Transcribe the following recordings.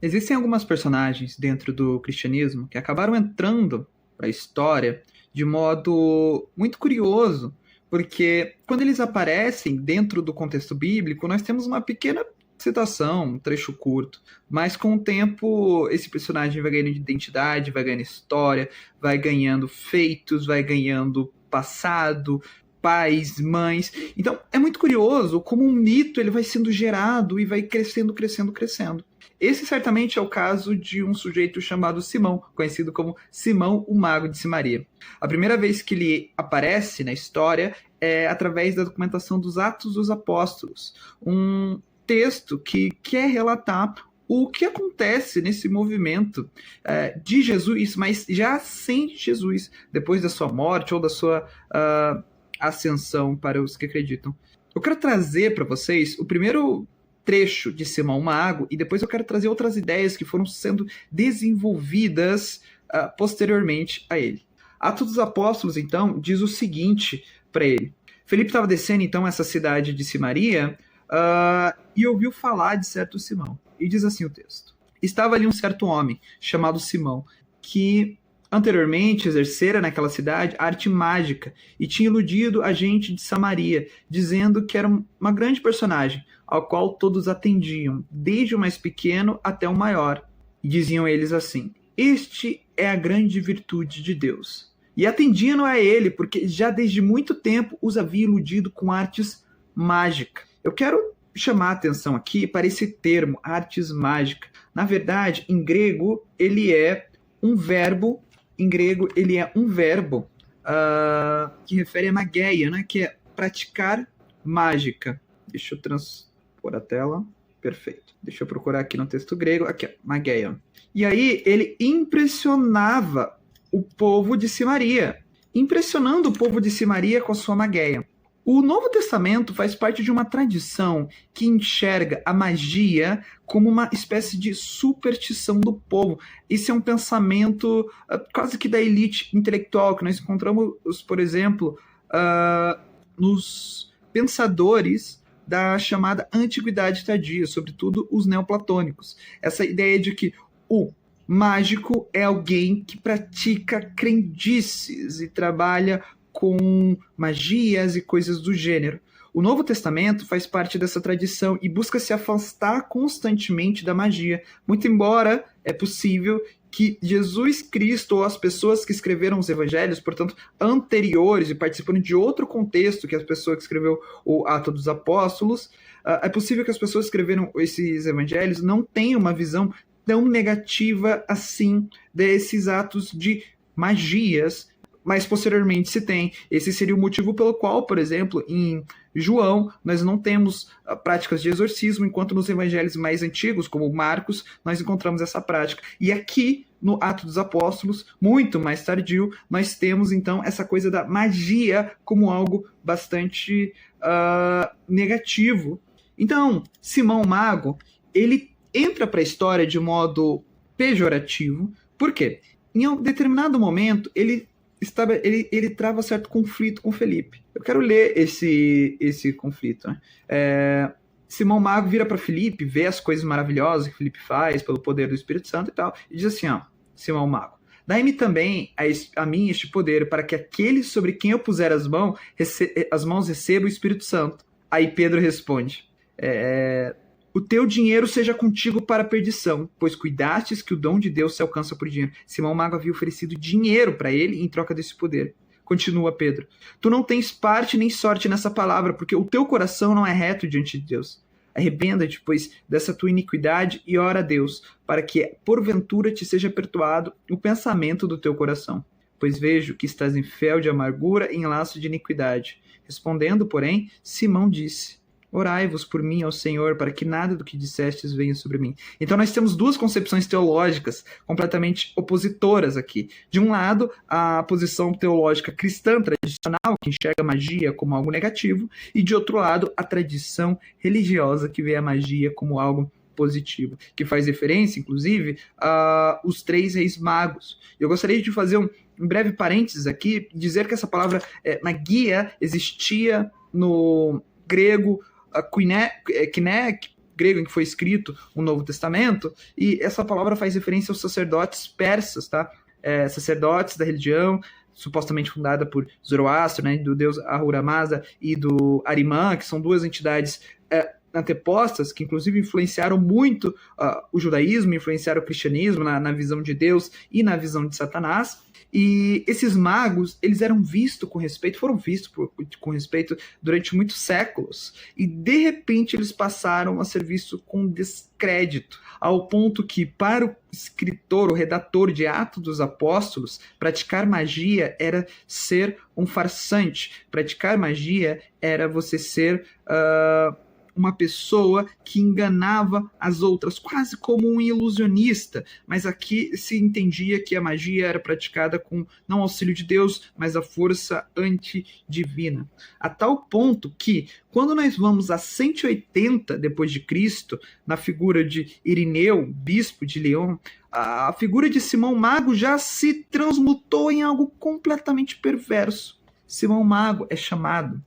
Existem algumas personagens dentro do cristianismo que acabaram entrando para a história de modo muito curioso, porque quando eles aparecem dentro do contexto bíblico, nós temos uma pequena citação, um trecho curto, mas com o tempo esse personagem vai ganhando identidade, vai ganhando história, vai ganhando feitos, vai ganhando passado, pais, mães. Então é muito curioso como um mito ele vai sendo gerado e vai crescendo, crescendo, crescendo. Esse certamente é o caso de um sujeito chamado Simão, conhecido como Simão, o Mago de Simaria. A primeira vez que ele aparece na história é através da documentação dos Atos dos Apóstolos, um texto que quer relatar o que acontece nesse movimento de Jesus, mas já sem Jesus, depois da sua morte ou da sua ascensão para os que acreditam. Eu quero trazer para vocês o primeiro trecho de Simão Mago e depois eu quero trazer outras ideias que foram sendo desenvolvidas posteriormente a ele. Atos dos Apóstolos, então, diz o seguinte para ele. Felipe estava descendo, então, essa cidade de Simaria e ouviu falar de certo Simão. E diz assim o texto. Estava ali um certo homem, chamado Simão, que anteriormente exercera naquela cidade arte mágica e tinha iludido a gente de Samaria, dizendo que era uma grande personagem, ao qual todos atendiam, desde o mais pequeno até o maior. E diziam eles assim, este é a grande virtude de Deus. E atendiam a ele, porque já desde muito tempo os havia iludido com artes mágicas. Eu quero chamar a atenção aqui para esse termo, artes mágicas. Na verdade, em grego, ele é um verbo que refere a mageia, né? Que é praticar mágica. Deixa eu transpor a tela. Perfeito. Deixa eu procurar aqui no texto grego. Aqui, mageia. E aí ele impressionava o povo de Simaria, impressionando o povo de Simaria com a sua mageia. O Novo Testamento faz parte de uma tradição que enxerga a magia como uma espécie de superstição do povo. Esse é um pensamento quase que da elite intelectual que nós encontramos, por exemplo, nos pensadores da chamada Antiguidade Tardia, sobretudo os neoplatônicos. Essa ideia de que o mágico é alguém que pratica crendices e trabalha com magias e coisas do gênero. O Novo Testamento faz parte dessa tradição e busca se afastar constantemente da magia, muito embora é possível que Jesus Cristo ou as pessoas que escreveram os evangelhos, portanto, anteriores e participando de outro contexto que a pessoa que escreveu o Ato dos Apóstolos, é possível que as pessoas que escreveram esses evangelhos não tenham uma visão tão negativa assim desses atos de magias, mas posteriormente se tem. Esse seria o motivo pelo qual, por exemplo, em João, nós não temos práticas de exorcismo, enquanto nos evangelhos mais antigos, como Marcos, nós encontramos essa prática. E aqui, no Ato dos Apóstolos, muito mais tardio, nós temos, então, essa coisa da magia como algo bastante negativo. Então, Simão Mago, ele entra para a história de modo pejorativo. Por quê? Em um determinado momento, ele trava certo conflito com Felipe. Eu quero ler esse conflito. Né? Simão Mago vira para Felipe, vê as coisas maravilhosas que Felipe faz pelo poder do Espírito Santo e tal, e diz assim, ó, Simão Mago, dai-me também a mim este poder, para que aquele sobre quem eu puser as mãos receba o Espírito Santo. Aí Pedro responde, o teu dinheiro seja contigo para a perdição, pois cuidastes que o dom de Deus se alcança por dinheiro. Simão Mago havia oferecido dinheiro para ele em troca desse poder. Continua Pedro. Tu não tens parte nem sorte nessa palavra, porque o teu coração não é reto diante de Deus. Arrependa-te, pois, dessa tua iniquidade e ora a Deus, para que, porventura, te seja perdoado o pensamento do teu coração. Pois vejo que estás em fel de amargura e em laço de iniquidade. Respondendo, porém, Simão disse... Orai-vos por mim ao Senhor, para que nada do que dissestes venha sobre mim. Então nós temos duas concepções teológicas completamente opositoras aqui. De um lado, a posição teológica cristã tradicional, que enxerga a magia como algo negativo, e de outro lado, a tradição religiosa, que vê a magia como algo positivo, que faz referência, inclusive, aos 3 reis magos. Eu gostaria de fazer um breve parênteses aqui, dizer que essa palavra magia existia no grego, grego em que foi escrito o Novo Testamento, e essa palavra faz referência aos sacerdotes persas, tá? Sacerdotes da religião, supostamente fundada por Zoroastro, né, do deus Ahura Mazda e do Arimã, que são duas entidades antepostas, que inclusive influenciaram muito o judaísmo, influenciaram o cristianismo na visão de Deus e na visão de Satanás. E esses magos, eles eram vistos com respeito, foram vistos com respeito durante muitos séculos, e de repente eles passaram a ser vistos com descrédito, ao ponto que para o escritor, o redator de Atos dos Apóstolos, praticar magia era ser um farsante, praticar magia era você ser uma pessoa que enganava as outras, quase como um ilusionista, mas aqui se entendia que a magia era praticada com não auxílio de Deus, mas a força antidivina. A tal ponto que, quando nós vamos a 180 depois de Cristo, na figura de Irineu, bispo de Lyon, a figura de Simão Mago já se transmutou em algo completamente perverso. Simão Mago é chamado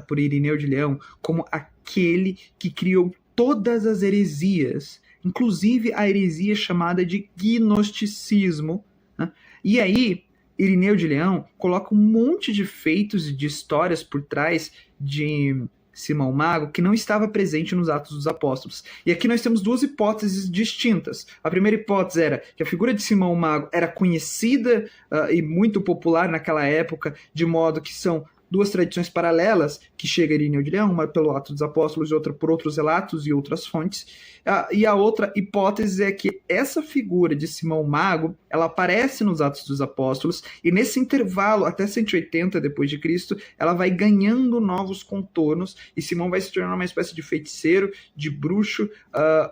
por Irineu de Leão como aquele que criou todas as heresias, inclusive a heresia chamada de gnosticismo, né? E aí, Irineu de Leão coloca um monte de feitos e de histórias por trás de Simão Mago que não estava presente nos Atos dos Apóstolos. E aqui nós temos duas hipóteses distintas. A primeira hipótese era que a figura de Simão Mago era conhecida e muito popular naquela época, de modo que são duas tradições paralelas que chega a Irineu de Leão, uma pelo Atos dos Apóstolos e outra por outros relatos e outras fontes. E a outra hipótese é que essa figura de Simão Mago, ela aparece nos Atos dos Apóstolos, e nesse intervalo, até 180 depois de Cristo, ela vai ganhando novos contornos, e Simão vai se tornar uma espécie de feiticeiro, de bruxo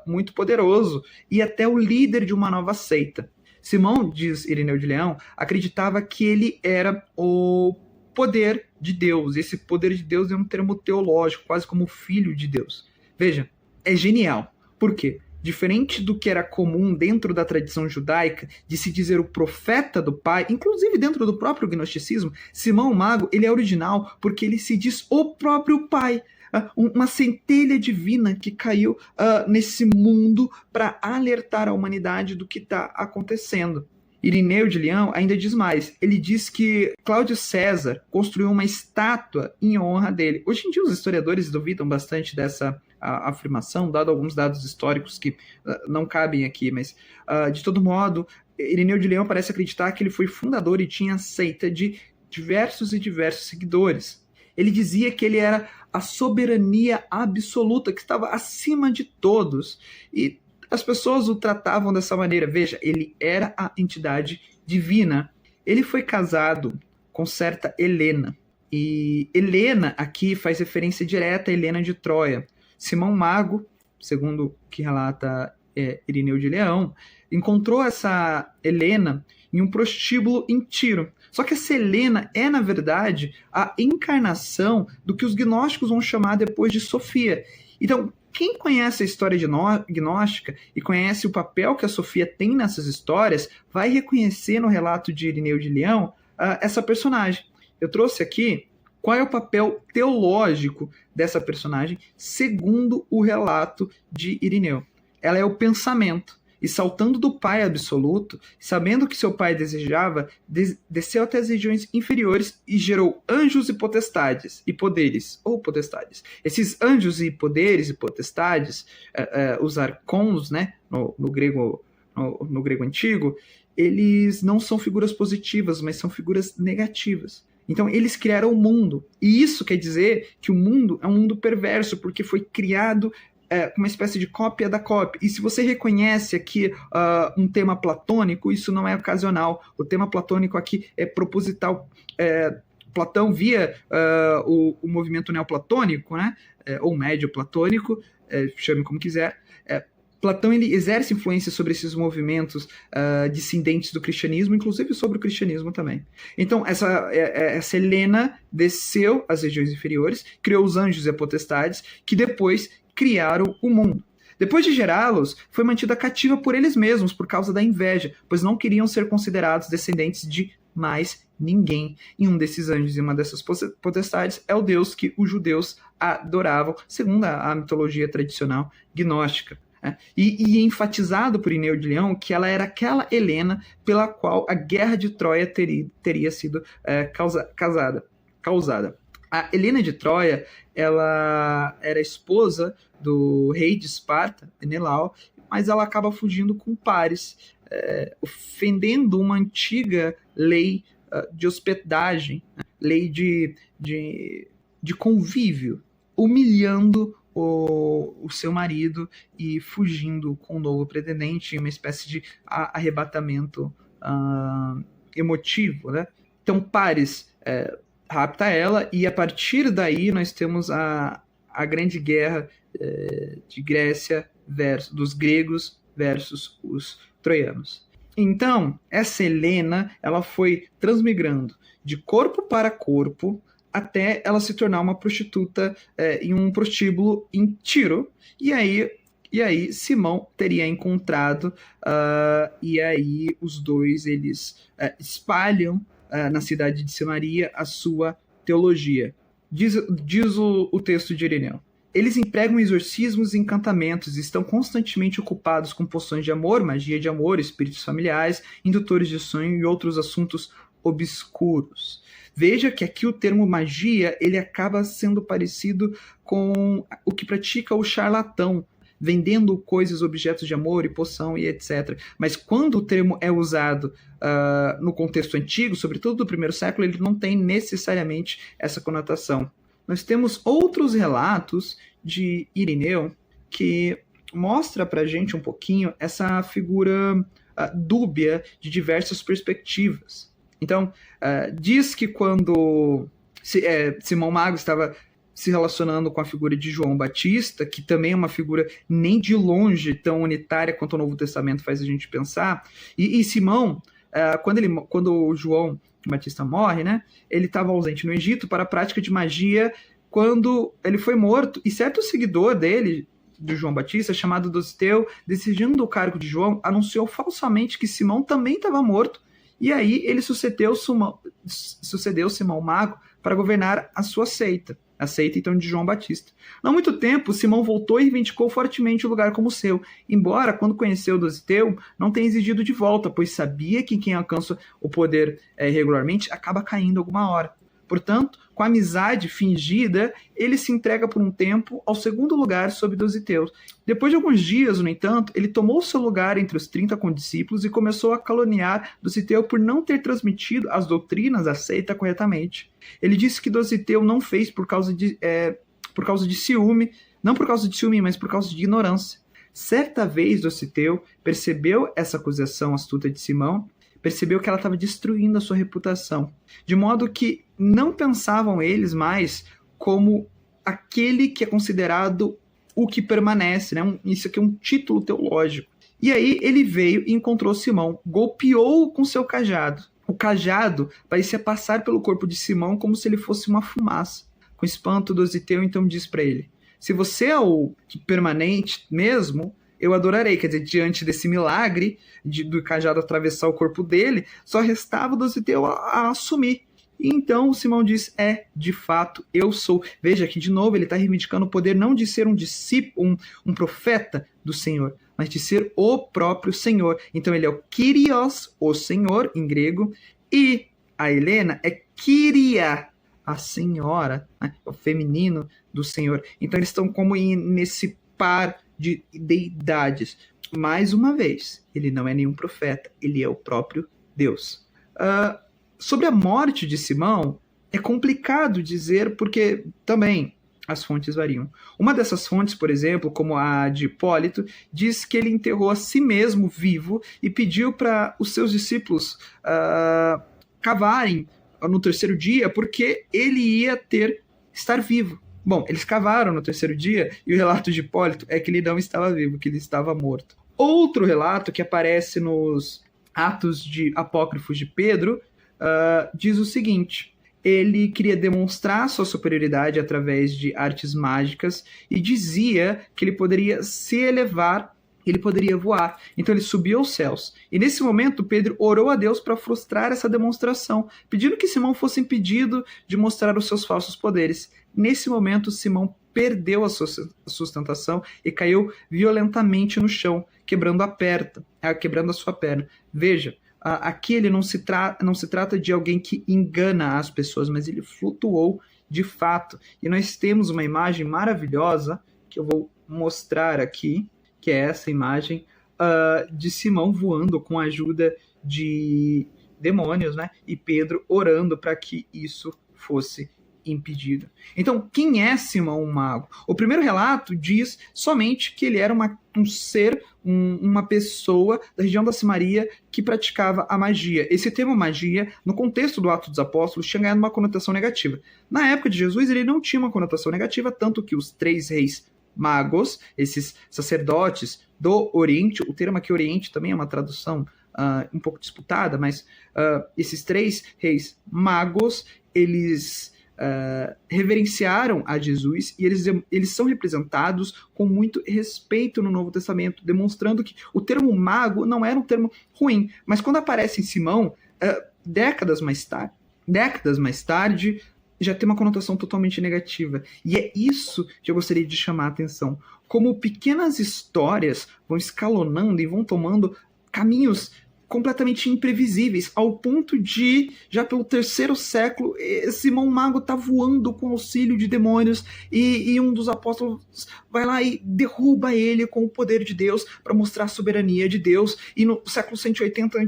muito poderoso, e até o líder de uma nova seita. Simão, diz Irineu de Leão, acreditava que ele era o poder de Deus. Esse poder de Deus é um termo teológico, quase como filho de Deus. Veja, é genial. Por quê? Diferente do que era comum dentro da tradição judaica, de se dizer o profeta do Pai, inclusive dentro do próprio gnosticismo, Simão Mago, ele é original porque ele se diz o próprio Pai. Uma centelha divina que caiu nesse mundo para alertar a humanidade do que está acontecendo. Irineu de Leão ainda diz mais. Ele diz que Cláudio César construiu uma estátua em honra dele. Hoje em dia os historiadores duvidam bastante dessa afirmação, dado alguns dados históricos que não cabem aqui, mas de todo modo, Irineu de Leão parece acreditar que ele foi fundador e tinha seita de diversos e diversos seguidores. Ele dizia que ele era a soberania absoluta, que estava acima de todos, e as pessoas o tratavam dessa maneira. Veja, ele era a entidade divina. Ele foi casado com certa Helena. E Helena aqui faz referência direta a Helena de Troia. Simão Mago, segundo o que relata Irineu de Leão, encontrou essa Helena em um prostíbulo em Tiro. Só que essa Helena é, na verdade, a encarnação do que os gnósticos vão chamar depois de Sofia. Então, quem conhece a história gnóstica e conhece o papel que a Sofia tem nessas histórias, vai reconhecer no relato de Irineu de Leão essa personagem. Eu trouxe aqui qual é o papel teológico dessa personagem, segundo o relato de Irineu. Ela é o pensamento. E saltando do Pai absoluto, sabendo que seu pai desejava, desceu até as regiões inferiores e gerou anjos e potestades, e poderes, ou potestades. Esses anjos e poderes e potestades, os arcons, né, no grego antigo, eles não são figuras positivas, mas são figuras negativas. Então, eles criaram o mundo. E isso quer dizer que o mundo é um mundo perverso, porque foi criado uma espécie de cópia da cópia. E se você reconhece aqui um tema platônico, isso não é ocasional. O tema platônico aqui é proposital. Platão via o movimento neoplatônico, né? Ou médio platônico, chame como quiser. Platão ele exerce influência sobre esses movimentos dissidentes do cristianismo, inclusive sobre o cristianismo também. Então, essa Helena desceu às regiões inferiores, criou os anjos e a potestades, que depois criaram o mundo. Depois de gerá-los, foi mantida cativa por eles mesmos, por causa da inveja, pois não queriam ser considerados descendentes de mais ninguém. E um desses anjos e uma dessas potestades é o deus que os judeus adoravam, segundo a mitologia tradicional gnóstica. E enfatizado por Ineu de Leão que ela era aquela Helena pela qual a guerra de Troia teria sido causada. A Helena de Troia, ela era esposa do rei de Esparta, Menelau, mas ela acaba fugindo com Paris, ofendendo uma antiga lei de hospedagem, lei de convívio, humilhando o seu marido e fugindo com o novo pretendente em uma espécie de arrebatamento emotivo, né? Então Paris rapta ela, e a partir daí nós temos a grande guerra de Grécia dos gregos versus os troianos. Então, essa Helena, ela foi transmigrando de corpo para corpo até ela se tornar uma prostituta em um prostíbulo em Tiro, e aí Simão teria encontrado, e aí os dois eles espalham na cidade de Samaria a sua teologia. Diz o texto de Ireneu: eles empregam exorcismos e encantamentos e estão constantemente ocupados com poções de amor, magia de amor, espíritos familiares, indutores de sonho e outros assuntos obscuros. Veja que aqui o termo magia ele acaba sendo parecido com o que pratica o charlatão, vendendo coisas, objetos de amor e poção e etc. Mas quando o termo é usado no contexto antigo, sobretudo do primeiro século, ele não tem necessariamente essa conotação. Nós temos outros relatos de Ireneu que mostra pra gente um pouquinho essa figura dúbia de diversas perspectivas. Então, diz que quando Simão Mago estava se relacionando com a figura de João Batista, que também é uma figura nem de longe tão unitária quanto o Novo Testamento faz a gente pensar, e Simão, quando João Batista morre, né, ele estava ausente no Egito para a prática de magia quando ele foi morto, e certo seguidor dele, de João Batista, chamado Dositeu, decidindo o cargo de João, anunciou falsamente que Simão também estava morto, e aí ele sucedeu Simão Mago para governar a sua seita, a seita então de João Batista. Não há muito tempo, Simão voltou e reivindicou fortemente o lugar como seu, embora, quando conheceu Dositeu, não tenha exigido de volta, pois sabia que quem alcança o poder regularmente acaba caindo alguma hora. Portanto, com a amizade fingida, ele se entrega por um tempo ao segundo lugar sob Dositeu. Depois de alguns dias, no entanto, ele tomou seu lugar entre os 30 condiscípulos e começou a caluniar Dositeu por não ter transmitido as doutrinas da seita corretamente. Ele disse que Dositeu não fez por causa de ciúme, não por causa de ciúme, mas por causa de ignorância. Certa vez, Dositeu percebeu essa acusação astuta de Simão, percebeu que ela estava destruindo a sua reputação, de modo que não pensavam eles mais como aquele que é considerado o que permanece, né? Isso aqui é um título teológico. E aí ele veio e encontrou Simão, golpeou-o com seu cajado. O cajado parecia passar pelo corpo de Simão como se ele fosse uma fumaça. Com espanto, Dositeu então diz para ele: se você é o permanente mesmo, eu adorarei. Quer dizer, diante desse milagre do cajado atravessar o corpo dele, só restava Dositeu a assumir. E então Simão diz: de fato, eu sou. Veja que de novo ele está reivindicando o poder não de ser um discípulo, um profeta do Senhor, mas de ser o próprio Senhor. Então ele é o Kyrios, o Senhor, em grego, e a Helena é Kyria, a senhora, né? O feminino do Senhor. Então eles estão como nesse par de deidades. Mais uma vez, ele não é nenhum profeta, ele é o próprio Deus. Sobre a morte de Simão, é complicado dizer, porque também as fontes variam. Uma dessas fontes, por exemplo, como a de Hipólito, diz que ele enterrou a si mesmo vivo e pediu para os seus discípulos cavarem no terceiro dia, porque ele ia estar vivo. Bom, eles cavaram no terceiro dia e o relato de Hipólito é que ele não estava vivo, que ele estava morto. Outro relato que aparece nos Atos Apócrifos de Pedro diz o seguinte: ele queria demonstrar sua superioridade através de artes mágicas e dizia que ele poderia se elevar ele poderia voar. Então ele subiu aos céus. E nesse momento, Pedro orou a Deus para frustrar essa demonstração, pedindo que Simão fosse impedido de mostrar os seus falsos poderes. Nesse momento, Simão perdeu a sua sustentação e caiu violentamente no chão, quebrando a sua perna. Veja, aqui ele não se trata de alguém que engana as pessoas, mas ele flutuou de fato. E nós temos uma imagem maravilhosa que eu vou mostrar aqui, que é essa imagem de Simão voando com a ajuda de demônios, né? E Pedro orando para que isso fosse impedido. Então, quem é Simão o Mago? O primeiro relato diz somente que ele era um ser, uma pessoa da região da Samaria que praticava a magia. Esse termo magia, no contexto do Atos dos Apóstolos, tinha ganhado uma conotação negativa. Na época de Jesus, ele não tinha uma conotação negativa, tanto que os 3 reis magos, esses sacerdotes do Oriente, o termo aqui Oriente também é uma tradução um pouco disputada, mas esses 3 reis magos, eles reverenciaram a Jesus e eles são representados com muito respeito no Novo Testamento, demonstrando que o termo mago não era um termo ruim, mas quando aparece em Simão, décadas mais tarde, já tem uma conotação totalmente negativa. E é isso que eu gostaria de chamar a atenção. Como pequenas histórias vão escalonando e vão tomando caminhos completamente imprevisíveis, ao ponto de, já pelo 3º século, Simão Mago está voando com auxílio de demônios e um dos apóstolos vai lá e derruba ele com o poder de Deus para mostrar a soberania de Deus. E no século 180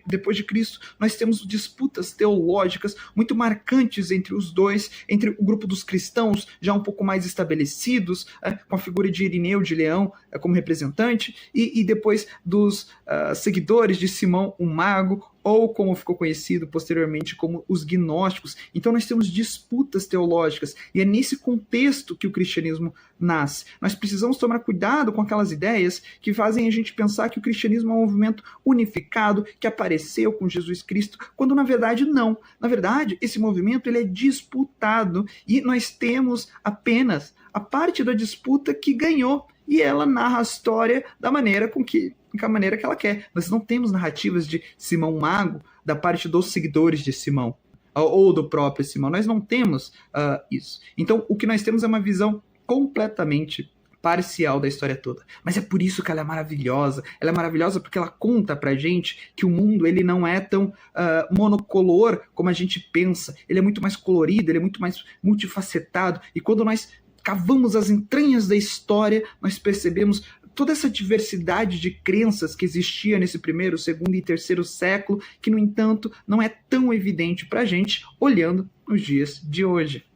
depois de Cristo, nós temos disputas teológicas muito marcantes entre os dois, entre o grupo dos cristãos, já um pouco mais estabelecidos, com a figura de Irineu de Leão como representante, e depois dos seguidores de Simão o Mago, ou como ficou conhecido posteriormente como os gnósticos. Então nós temos disputas teológicas, e é nesse contexto que o cristianismo nasce. Nós precisamos tomar cuidado com aquelas ideias que fazem a gente pensar que o cristianismo é um movimento unificado, que apareceu com Jesus Cristo, quando na verdade não. Na verdade, esse movimento ele é disputado, e nós temos apenas a parte da disputa que ganhou, e ela narra a história da maneira que ela quer. Nós não temos narrativas de Simão Mago da parte dos seguidores de Simão, ou do próprio Simão. Nós não temos isso. Então, o que nós temos é uma visão completamente parcial da história toda. Mas é por isso que ela é maravilhosa. Ela é maravilhosa porque ela conta pra gente que o mundo ele não é tão monocolor como a gente pensa. Ele é muito mais colorido, ele é muito mais multifacetado. E quando nós cavamos as entranhas da história, nós percebemos toda essa diversidade de crenças que existia nesse 1º, 2º e 3º século, que, no entanto, não é tão evidente para a gente olhando nos dias de hoje.